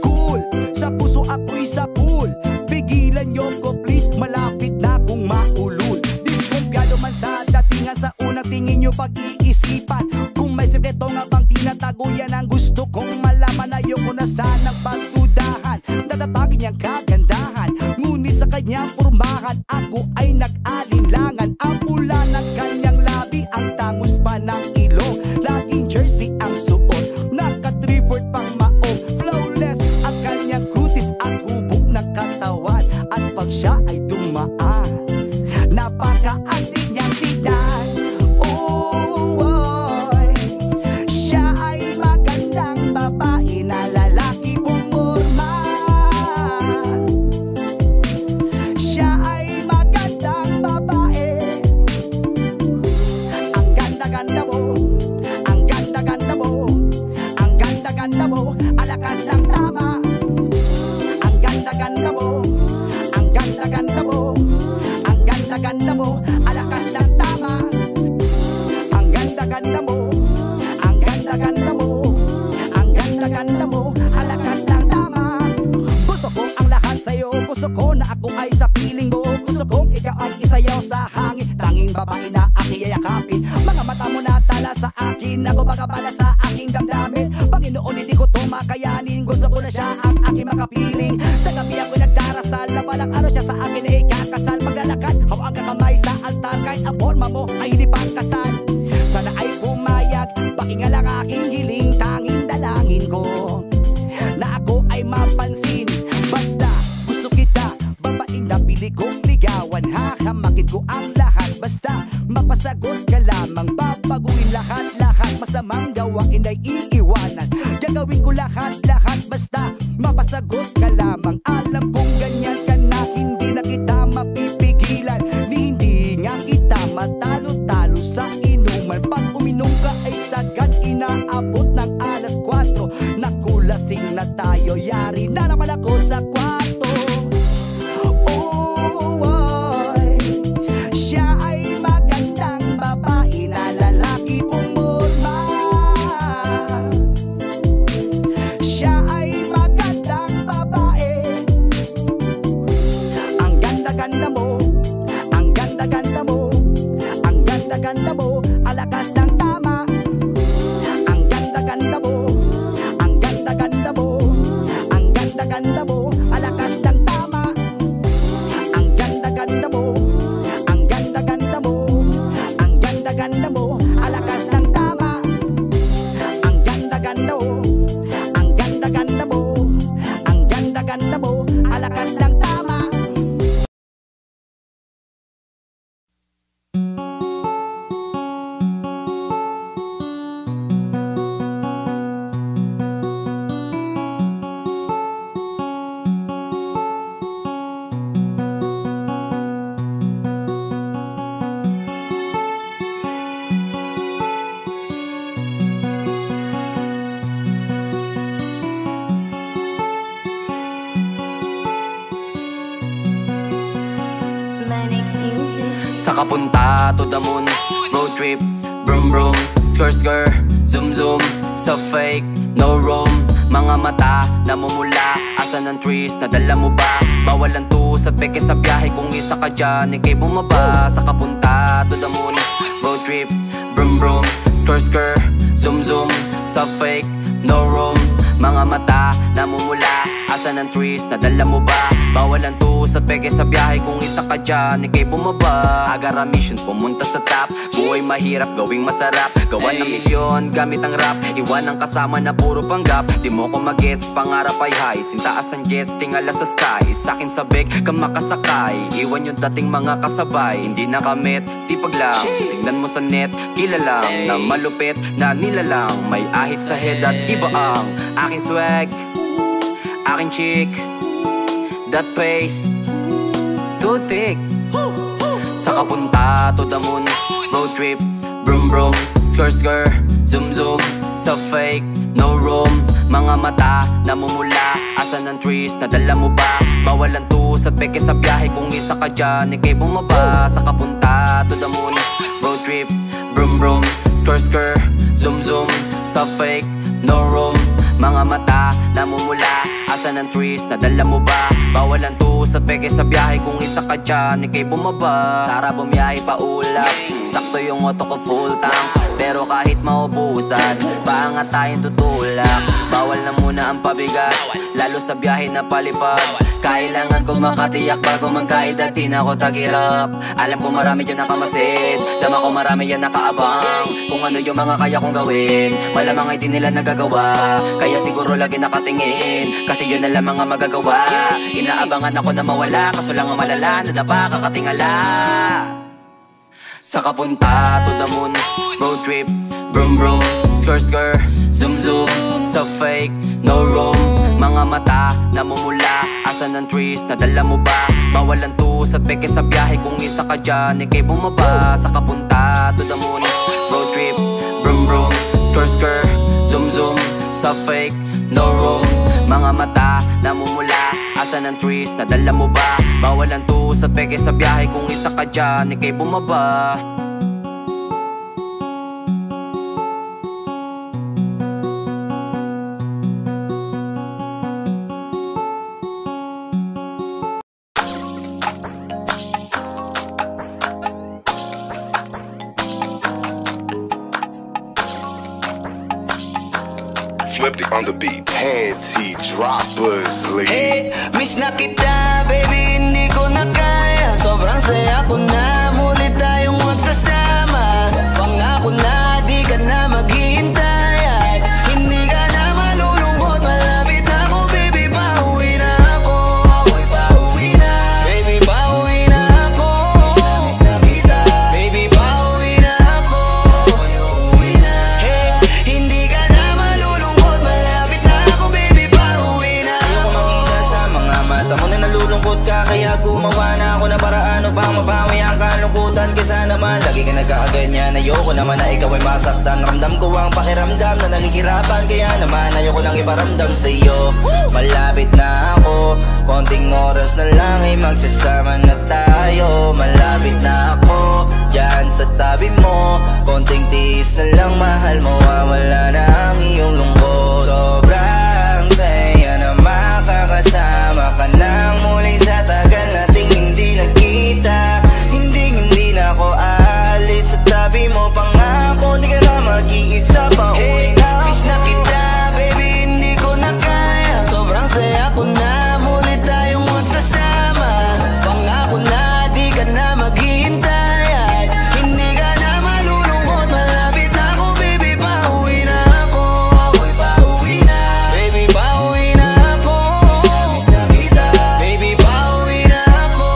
cool, sa puso ako'y sa pool. Pigilan niyo ko please, malapit na kong maulul. Diskumpyado man sa datingan, sa unang tingin niyo pag-iisipan. Kung may sekreto nga bang tinatago, yan ang gusto kong malaman. Ayoko na sanang pagdudahan, natatagin niyang kagandahan. Ngunit sa kanyang pormahan, ako ay nag-alinlangan. Ang pula ng kanyang labi, ang tangos pa ng ilong. Laging jersey ang suot, naka-3/4 pang maong. Flawless at kanyang kutis at hubog ng katawan. At pag siya ay dumaan, napaka-astig niyang tignan. Uwoy, siya ay magandang babae na lalaki pumurma. Siya ay magandang babae. Ang ganda-ganda mo, ang ganda-ganda mo, ang ganda-ganda mo, alakas ng tama. Ang ganda-ganda mo, ang ganda-ganda mo, ang ganda-ganda mo, alakas ng tama. Ang ganda-ganda mo, ang ganda-ganda mo, ang ganda-ganda mo, alakas ng tama. Gusto ko ang lahat sa'yo, gusto ko na ako ay sa piling mo. Gusto kong ikaw ay isayaw sa hangin, tanging babae na aking yayakapin. Mga mata mo na tala sa akin, ako bagabala sa aking damdamin. Panginoon, hindi ko to makayanin, gusto ko na siya ang aking makapiling. Sa gabi ako'y nagdarasal, Gagawin ko lahat basta mapasagot ka lamang. Alam kong ganyan ka na, hindi na kita mapipigilan. Ni hindi nga kita matalo-talo sa inuman. Pag uminom ka ay sagad inaabot ng alas 4. Nakulasing na tayo, yari na naman ako sa kwarto. Siya ay magandang babae na lalaki pumorma. Siya ay magandang babae. Ang ganda-ganda mo, ang ganda-ganda mo, ang ganda-ganda mo, alakas ng tama. Ang ganda-ganda mo, ang ganda-ganda mo, ang ganda-ganda mo, alakas ng tama. Ang ganda-ganda mo, ang ganda-ganda mo, ang ganda-ganda mo, alakas ng tama. Ang ganda-ganda mo, ang ganda-ganda mo, ang ganda-ganda mo, alakas ng tama. Saka punta to the moon, road trip, brum brum, skr skr, zoom zoom, sa fake, no room. Mga mata, namumula, asan ang trees, nadala mo ba? Bawal ang tus at peke sa biyahe, kung isa ka dyan, ikay bumaba. Saka punta to the moon, road trip, brum brum, skr skr, zoom zoom, sa fake, no room. Mga mata, namumula, asan ang trees, nadala mo ba? Bawal ang tus at peke sa biyahe, kung isa ka dyan, ikay bumaba. Agar ang mission, pumunta sa top. Buhay mahirap, gawing masarap. Gawa ng milyon, gamit ang rap. Iwan ang kasama na puro panggap. Di mo ko magets, pangarap ay high. Sintaas ang jets, tingala sa sky. Sa'kin sabik, ka makasakay. Iwan yung dating mga kasabay. Hindi nakamit, sipag lang. Tingnan mo sa net, kilalang na malupit na nilalang. May ahit sa head at iba ang aking swag, aking chick, that paste, too thick. Saka punta to the moon, road trip, brum brum, skr skr, zoom zoom, sa fake, no room. Mga mata, namumula, asan ang trees, nadala mo ba? Bawal ang tus at peke sa biyahe, kung isa ka dyan, ikay bumaba. Saka punta to the moon, road trip, brum brum, skr skr, zoom zoom, sa fake, no room. Mga mata, namumula, asan ang trees, nadala mo ba? Bawal ang tus at peke sa biyahe, kung isa ka dyan, ikay bumaba. Tara bumiyahe pa ulap, sakto yung auto ko full tank. Pero kahit maubusan, paangat tayong tutulak. Bawal na muna ang pabigat, lalo sa biyahe na palipad. Kailangan ko makatiyak bago magkaedad, di na ako tagirap. Alam ko marami dyan nakamasid, dama ko marami yan nakaabang. Kung ano yung mga kaya kong gawin, malamang ay di nila nagagawa. Kaya siguro lagi nakatingin, kasi yun na lang mga magagawa. Inaabangan ako na mawala, kaso lang ang malala, nadapa kakatingala. Saka punta to the moon, road trip, brum brum, skr skr, zoom zoom, sa fake, no room. Mga mata, namumula, asan ang trees, nadala mo ba? Bawal ang tus at peke sa biyahe, kung isa ka dyan, ikay bumaba. Saka punta to the moon, road trip, brum brum, skr skr, zoom zoom, sa fake, no room. Mga mata, namumula, asan ang trees, nadala mo ba? Bawal ang tus at peke sa biyahe, kung isa ka dyan, ikay bumaba. Flipped on the beat, panty droppers lead. Hey, miss na kita, baby, hindi ko na kaya. Sobrang saya ko na, muli tayong magsasama. Pangako na, di ka na maghihintay. At hindi ka na malulungkot, malapit na ako, baby, pauwi na ako. Ako'y pauwi na, baby, pauwi na ako. Miss na kita, baby, pauwi na ako. Ako'y uuwi na. Hey, hindi ka na malulungkot, malapit Kaya gumawa na ako ng paraan upang mabawi ang kalungkutan. Kesa naman lagi ka nagkakaganyan. Ayoko naman na ikaw ay masaktan. Ramdam ko ang pakiramdam na nagigirapan. Kaya naman ayoko lang iparamdam sa'yo. Malapit na ako, konting oras na lang ay magsasama na tayo. Malapit na ako, dyan sa tabi mo. Konting tiis na lang mahal mo, wala na ang iyong lungkot. Sobrang saya na makakasama ka nang muli sa tagal nating hindi nagkita. Hindi na ako aalis sa tabi mo. Pangako di ka na mag-iisa pa. Uwi na miss na kita baby, hindi ko na kaya. Sobrang saya ko na muli tayong magsasama. Pangako na di ka na maghihintay at hindi ka na malulungkot. Malapit na ako baby, pauwi na ako. Ako'y pauwi na baby, pauwi na ako. Miss na kita baby, pauwi na ako.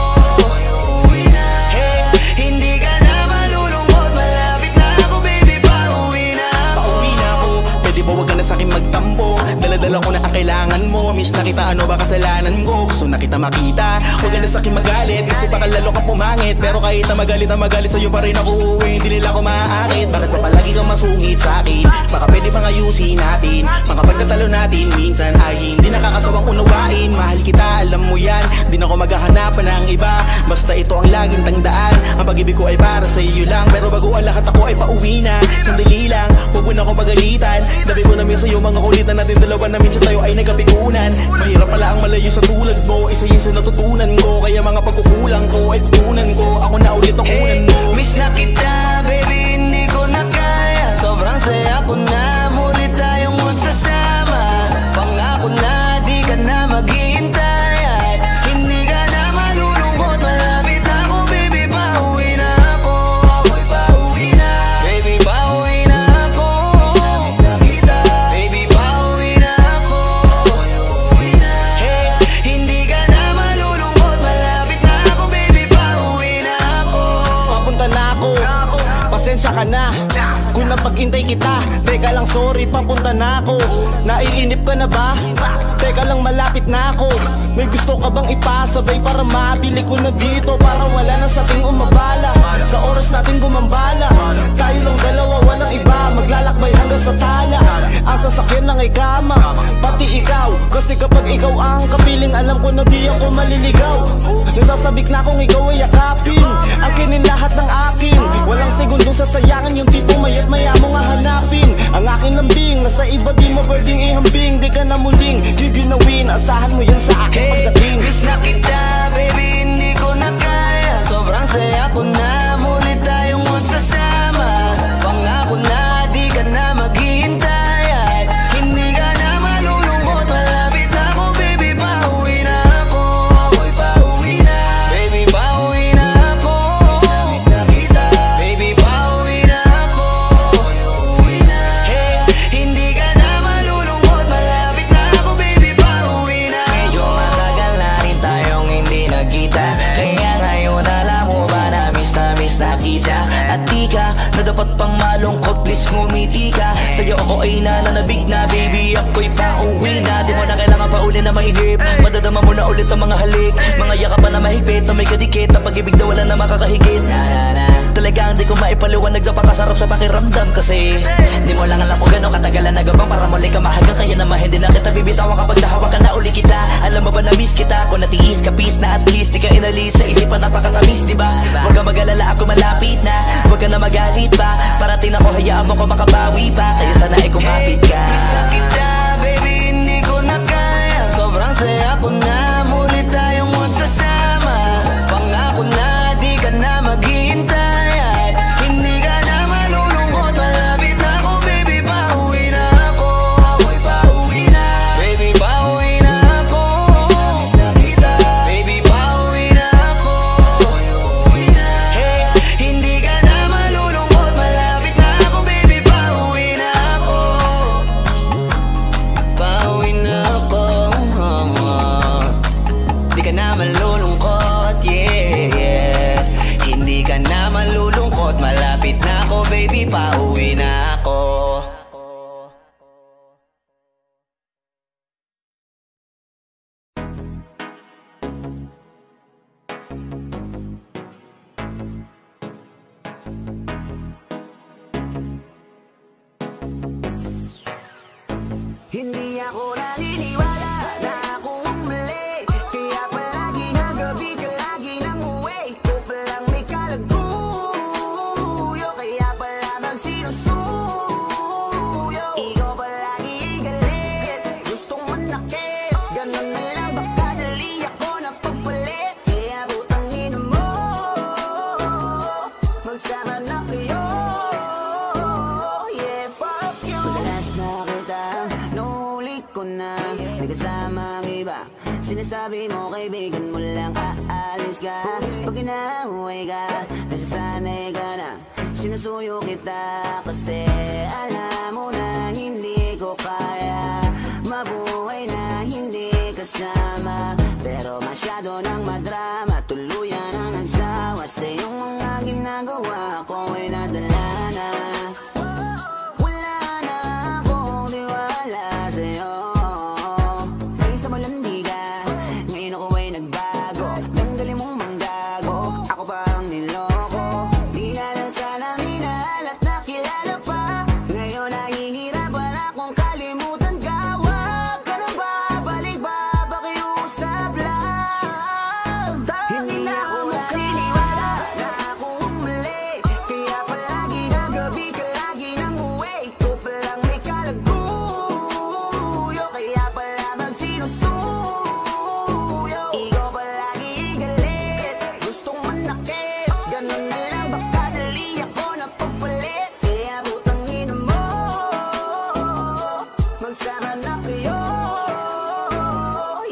Uuwi na hey, hindi ka na malulungkot. Malapit na ako baby, pauwi na ako. Pauwi na ako, pwede ba wag ka na sa'kin magtampo? Dala-dala ko na ang kailangan mo. Miss na kita, ano ba kasalanan ko? Gusto na kita makita, wag ka na sa'kin magalit. Kasi baka lalo ka pumangit. Pero kahit na magalit sa'yo pa rin ako uuwi. Hindi nila ako maaakit. Bakit pa palagi kang masungit sa'kin? Baka pwede pang ayusin natin. Mga pagtatalo natin minsan ay hindi nakakasawang unawain. Mahal kita, alam mo yan. Di na ako maghahanapan ng iba. Basta ito ang laging tandaan. Ang pag-ibig ko ay para sa iyo lang. Pero bago ang lahat ako ay pauwi na. Sandali lang, huwag mo na akong pagalitan. Dabi ko namin sa'yo mga kulitan natin dalawa na minsan tayo ay nagkapikunan. Mahirap pala ang malayo sa tulad mo. Isa yun sa natutunan ko. Kaya mga pagkukulang ko ay tutunan ko. Ako na ulit ang unan mo. Miss na kita baby, hindi ko na kaya. Sobrang saya ko na muli tayong magsasama. Pangako na di ka na maghihintay at hindi ka na malulungkot. Malapit na ako baby, pauwi na ako. Ako'y pauwi na baby, pauwi na ako. Miss na kita baby, pauwi na ako. Uuwi na hey, hindi ka na malulungkot. Malapit na ako baby, pauwi na ako. Papunta na ako, pasensya ka na kung napag-intay kita. Teka lang sorry, papunta na ako. Naiinip ka na ba? Teka lang malapit na ako. May gusto ka bang ipasabay para mabili ko na dito? Para wala na sa ating umabala. Sa oras natin gumambala. Tayo lang dalawa, walang iba. Maglalakbay hanggang sa tala. Ang sasakyan lang ay kama, pati ikaw. Kasi kapag ikaw ang kapiling, alam ko na di ako maliligaw. Nasasabik na kung ikaw ay yakapin. Akinin lahat ng akin, walang segundong sasayangan. Yung tipo mayat maya mo nga hanapin. Ang aking lambing, nasa iba di mo pwedeng ihambing. Di ka na muling giginawin, asahan mo yan sa akin pagdating. Miss na kita baby, hindi ko na kaya. Sobrang saya ko na muli tayong magsasama. Pangako na di ka na maghihintay at hindi ka na malulungkot. Malapit na ako baby, pauwi na ako. Ako'y pauwi na baby, pauwi na ako. Miss na kita baby, pauwi na ako. Uuwi na hey, hindi ka na malulungkot. Malapit na ako baby, pauwi na ako. Medyo matagal na rin tayong hindi nagkita. Kaya ngayon alam mo ba na miss na kita. At di ka na dapat pang malungkot, please ngumiti ka. Sa'yo ako ay nananabig na baby, ako'y pauwi na. Di mo na kailangan pa uli na mainip. Madadama mo na ulit ang mga halik. Mga yakapan na mahigpit na may kadikit. Ang pag-ibig na wala na makakahigit. Talagang di ko maipaliwanag na pakasarap sa pakiramdam. Kasi di mo lang alam kung gano'ng katagalan na gabang para muli ka mahagang. Kaya naman hindi na kita bibitawan kapag nahawa ka na uli kita. Alam mo ba na miss kita? Kung natiis ka peace na at least di ka inalis sa isipan, napakatamis diba? Huwag ka mag-alala, ako malapit na. Huwag ka na magalit pa. Parating ako, hayaan mo ko makabawi pa. Kaya sana ay kumapit ka. Miss na kita baby, hindi ko na kaya. Sobrang saya ko na muli tayong magsasama. Pangako na di ka na maghihintay at hindi ka na malulungkot. Malapit na ako baby, pauwi na ako. Ako'y pauwi na baby, pauwi na ako. Miss na kita baby, pauwi na ako. Uuwi na hey, hindi ka na malulungkot. Malapit na ako baby, pauwi na ako. naniniwala na akong mali. Kaya palagi na gabi ka lagi nang uwi. Ikaw palang may kalaguyo, kaya pala bang sinusuyo. Ikaw palagi galit, gustong manakit. Ganun na lang baka dali ako na pagpalit. Kaya butangin mo, magsama na kayo. Yeah, fuck you. Madalas na kita, nuhuli ko na may kasama ang iba. Sinasabi mo kaibigan mo lang aalis ka. Pag inahuway ka, nasasanay ka na. Sinusuyo kita kasi alam mo na hindi ko kaya mabuhay na hindi kasama. Pero masyado nang madrama, tuluyan ang nagsawa. Sa iyong mga ginagawa ko ay nadala na. Wala na akong tiwala sa'yo. Kaysa malandi ka, ngayon ako ay nagbago. Tanggalin mong manggago, ako pa ang niloko. Di na lang sana minahal at nakilala pa. Ngayon nahihirapan akong kalimutan ka. Huwag ka na babalik, babakiusap lang. Hindi na ako naniniwala na akong mali. Kaya palagi na gabi ka lagi nang uwi. Ikaw palang may kalaguyo, kaya pala bang sinusuyo. Ikaw palagi galit, gustong manakit. Ganun na lang baka dali ako na pagpalit. Kaya butangin mo, magsama na kayo.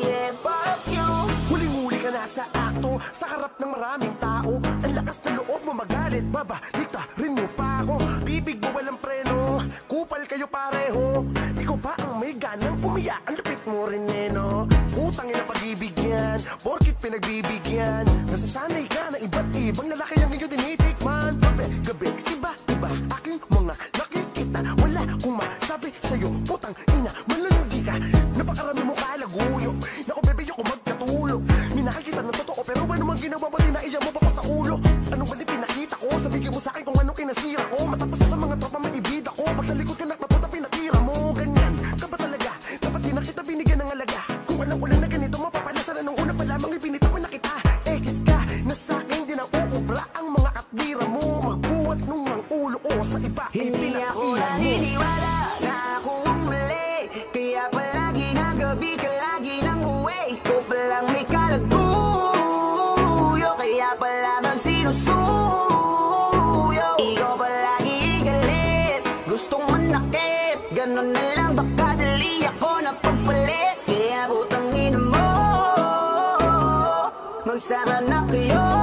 Yeah, fuck you. Huling-huli ka na sa akto, sa harap ng maraming tao. Ang lakas ng loob mo magalit, babalik rin mo pa ako. Bibig mo walang preno, kupal kayo pareho. Ikaw pa ang may ganang umiyak, ang lupit mo rin no. Utangin na pag-ibig yan, porkit pinagbibigyan. Nasasanay ka na iba't ibang lalaki ang iyong tinitikman. Gabi, iba-iba aking mga nakikita. Wala kong masabi sa'yo, putang ina, malulugi ka. Napakarami mo kalaguyo, naku bebe ako magkatulog. Minahal kita ng totoo, pero ano mang ginawa mo, tinaiya mo ba ko sa ulo? Anong ba pinakita ko? Sabihin mo sa'kin kung anong kinasira ko. Matapos ka sa mga tropa, maibida ko. Pag nalikod ka naktapunta, pinatira mo. Ganyan ka ba talaga? Dapat di na kita binigyan ng alaga. Kung alam ko lang na ganito, mapapalasa na nung una pa lamang ibinitawan na kita. Ekis ka na sa'kin, di na uubra ang mga katbira mo. Magbuhat nung ang ulo ko sa iba. Hindi ako naniniwala na akong mali. Kaya palagi na gabi ka lagi nang uwi. Ikaw palang may kalaguyo, kaya pala bang sinusuyo. Ikaw palagi galit, gustong manakit. Ganun na lang baka dali ako na pagpalit. Kaya butangin mo, magsama na kayo.